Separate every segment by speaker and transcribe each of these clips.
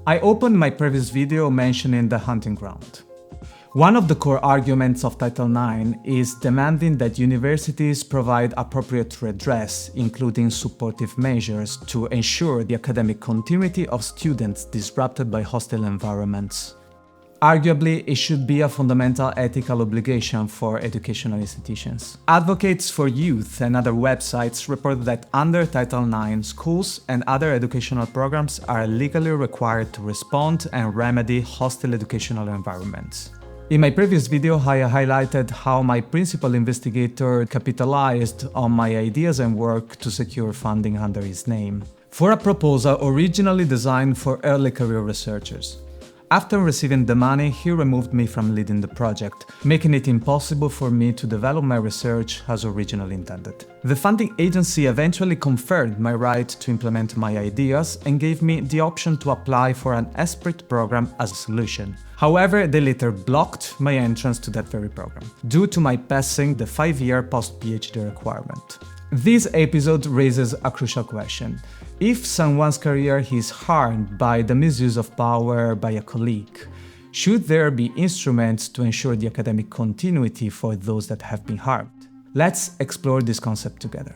Speaker 1: I opened my previous video mentioning the hunting ground. One of the core arguments of Title IX is demanding that universities provide appropriate redress, including supportive measures, to ensure the academic continuity of students disrupted by hostile environments. Arguably, it should be a fundamental ethical obligation for educational institutions. Advocates for Youth and other websites report that under Title IX, schools and other educational programs are legally required to respond and remedy hostile educational environments. In my previous video, I highlighted how my principal investigator capitalized on my ideas and work to secure funding under his name, for a proposal originally designed for early career researchers. After receiving the money, he removed me from leading the project, making it impossible for me to develop my research as originally intended. The funding agency eventually confirmed my right to implement my ideas and gave me the option to apply for an ESPRIT program as a solution. However, they later blocked my entrance to that very program, due to my passing the 5-year post-PhD requirement. This episode raises a crucial question. If someone's career is harmed by the misuse of power by a colleague, should there be instruments to ensure the academic continuity for those that have been harmed? Let's explore this concept together.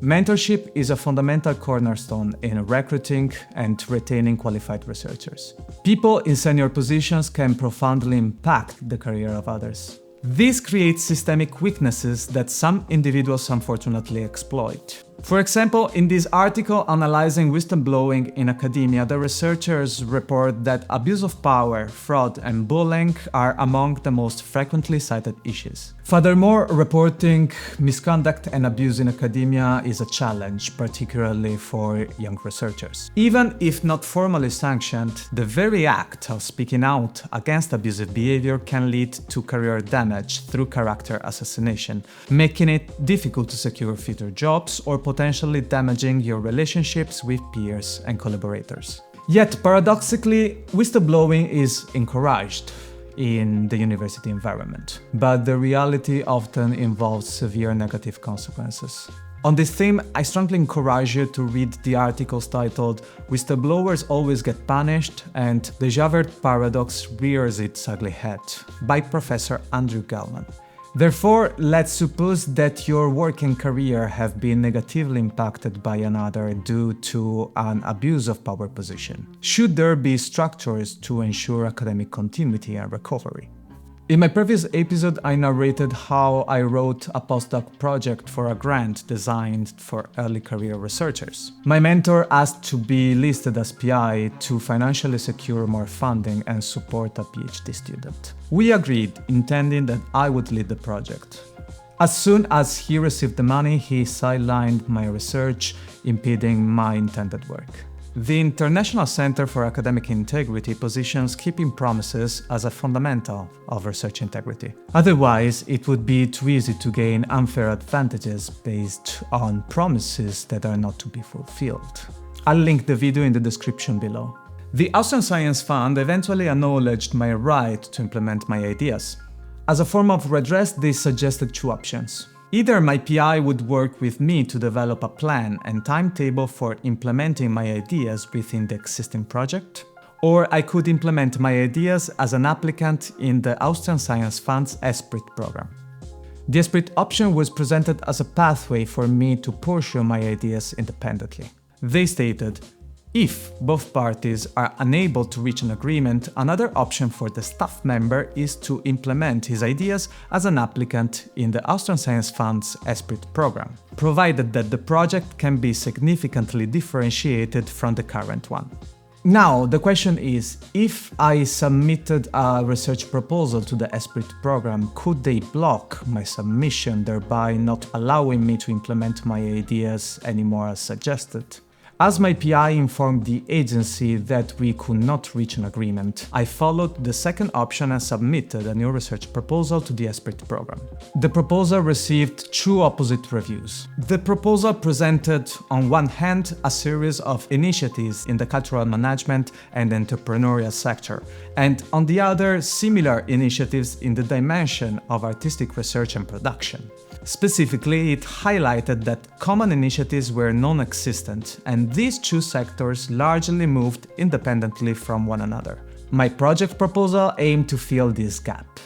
Speaker 1: Mentorship is a fundamental cornerstone in recruiting and retaining qualified researchers. People in senior positions can profoundly impact the career of others. This creates systemic weaknesses that some individuals unfortunately exploit. For example, in this article analyzing whistleblowing in academia, the researchers report that abuse of power, fraud, and bullying are among the most frequently cited issues. Furthermore, reporting misconduct and abuse in academia is a challenge, particularly for young researchers. Even if not formally sanctioned, the very act of speaking out against abusive behavior can lead to career damage through character assassination, making it difficult to secure future jobs or potentially damaging your relationships with peers and collaborators. Yet, paradoxically, whistleblowing is encouraged in the university environment, but the reality often involves severe negative consequences. On this theme, I strongly encourage you to read the articles titled "Whistleblowers Always Get Punished" and "The Javert Paradox Rears Its Ugly Head" by Professor Andrew Gallman. Therefore, let's suppose that your working career have been negatively impacted by another due to an abuse of power position. Should there be structures to ensure academic continuity and recovery? In my previous episode, I narrated how I wrote a postdoc project for a grant designed for early career researchers. My mentor asked to be listed as PI to financially secure more funding and support a PhD student. We agreed, intending that I would lead the project. As soon as he received the money, he sidelined my research, impeding my intended work. The International Center for Academic Integrity positions keeping promises as a fundamental of research integrity. Otherwise, it would be too easy to gain unfair advantages based on promises that are not to be fulfilled. I'll link the video in the description below. The Austrian Science Fund eventually acknowledged my right to implement my ideas. As a form of redress, they suggested two options. Either my PI would work with me to develop a plan and timetable for implementing my ideas within the existing project, or I could implement my ideas as an applicant in the Austrian Science Fund's ESPRIT program. The ESPRIT option was presented as a pathway for me to pursue my ideas independently. They stated, if both parties are unable to reach an agreement, another option for the staff member is to implement his ideas as an applicant in the Austrian Science Fund's ESPRIT program, provided that the project can be significantly differentiated from the current one. Now, the question is, if I submitted a research proposal to the ESPRIT program, could they block my submission, thereby not allowing me to implement my ideas anymore as suggested? As my PI informed the agency that we could not reach an agreement, I followed the second option and submitted a new research proposal to the ESPRIT program. The proposal received two opposite reviews. The proposal presented, on one hand, a series of initiatives in the cultural management and entrepreneurial sector, and on the other, similar initiatives in the dimension of artistic research and production. Specifically, it highlighted that common initiatives were non-existent, and these two sectors largely moved independently from one another. My project proposal aimed to fill this gap.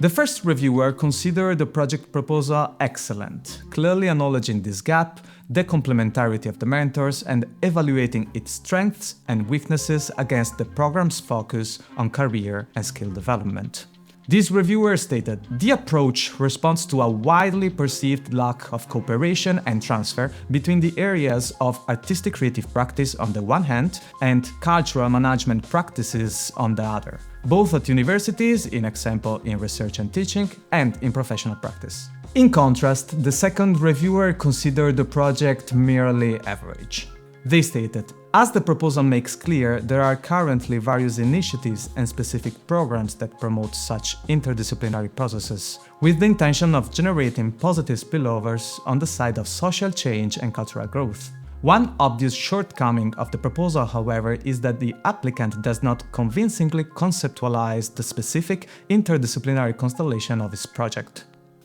Speaker 1: The first reviewer considered the project proposal excellent, clearly acknowledging this gap, the complementarity of the mentors, and evaluating its strengths and weaknesses against the program's focus on career and skill development. This reviewer stated, "The approach responds to a widely perceived lack of cooperation and transfer between the areas of artistic creative practice on the one hand and cultural management practices on the other, both at universities, in example in research and teaching, and in professional practice." In contrast, the second reviewer considered the project merely average. They stated, "As the proposal makes clear, there are currently various initiatives and specific programs that promote such interdisciplinary processes, with the intention of generating positive spillovers on the side of social change and cultural growth. One obvious shortcoming of the proposal, however, is that the applicant does not convincingly conceptualize the specific interdisciplinary constellation of his project."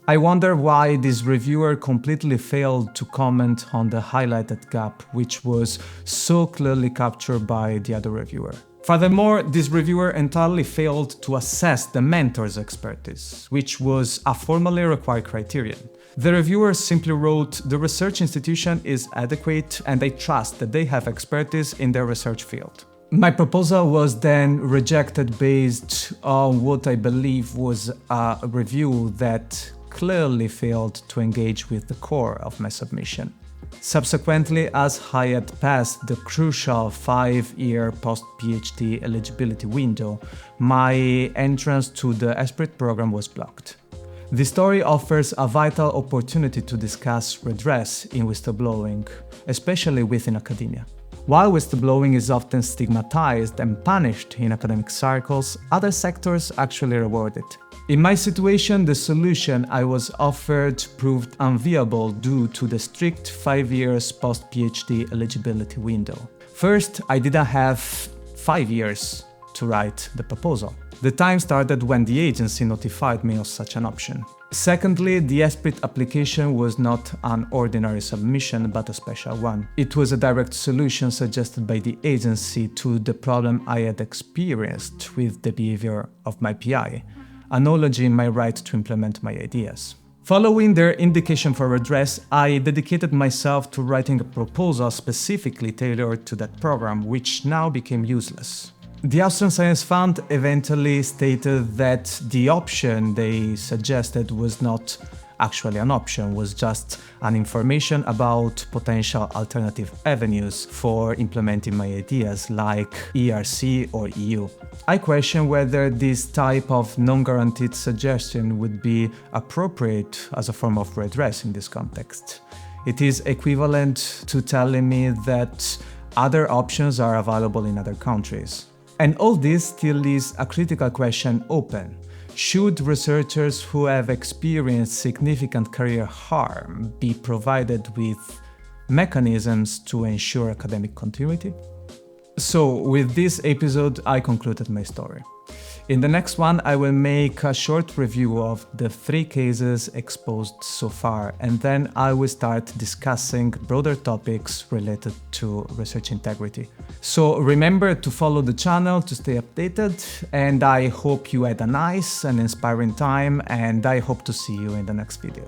Speaker 1: I wonder why this reviewer completely failed to comment on the highlighted gap, which was so clearly captured by the other reviewer. Furthermore, this reviewer entirely failed to assess the mentor's expertise, which was a formally required criterion. The reviewer simply wrote, "The research institution is adequate and I trust that they have expertise in their research field." My proposal was then rejected based on what I believe was a review that clearly failed to engage with the core of my submission. Subsequently, as I had passed the crucial 5-year post-PhD eligibility window, my entrance to the ESPRIT program was blocked. The story offers a vital opportunity to discuss redress in whistleblowing, especially within academia. While whistleblowing is often stigmatized and punished in academic circles, other sectors actually reward it. In my situation, the solution I was offered proved unviable due to the strict 5 years post-PhD eligibility window. First, I didn't have 5 years to write the proposal. The time started when the agency notified me of such an option. Secondly, the ESPRIT application was not an ordinary submission but a special one. It was a direct solution suggested by the agency to the problem I had experienced with the behavior of my PI, acknowledging my right to implement my ideas. Following their indication for redress, I dedicated myself to writing a proposal specifically tailored to that program, which now became useless. The Austrian Science Fund eventually stated that the option they suggested was not actually an option, was just an information about potential alternative avenues for implementing my ideas like ERC or EU. I question whether this type of non-guaranteed suggestion would be appropriate as a form of redress in this context. It is equivalent to telling me that other options are available in other countries. And all this still leaves a critical question open. Should researchers who have experienced significant career harm be provided with mechanisms to ensure academic continuity? So, with this episode, I concluded my story. In the next one, I will make a short review of the 3 cases exposed so far, and then I will start discussing broader topics related to research integrity. So remember to follow the channel to stay updated, and I hope you had a nice and inspiring time, and I hope to see you in the next video.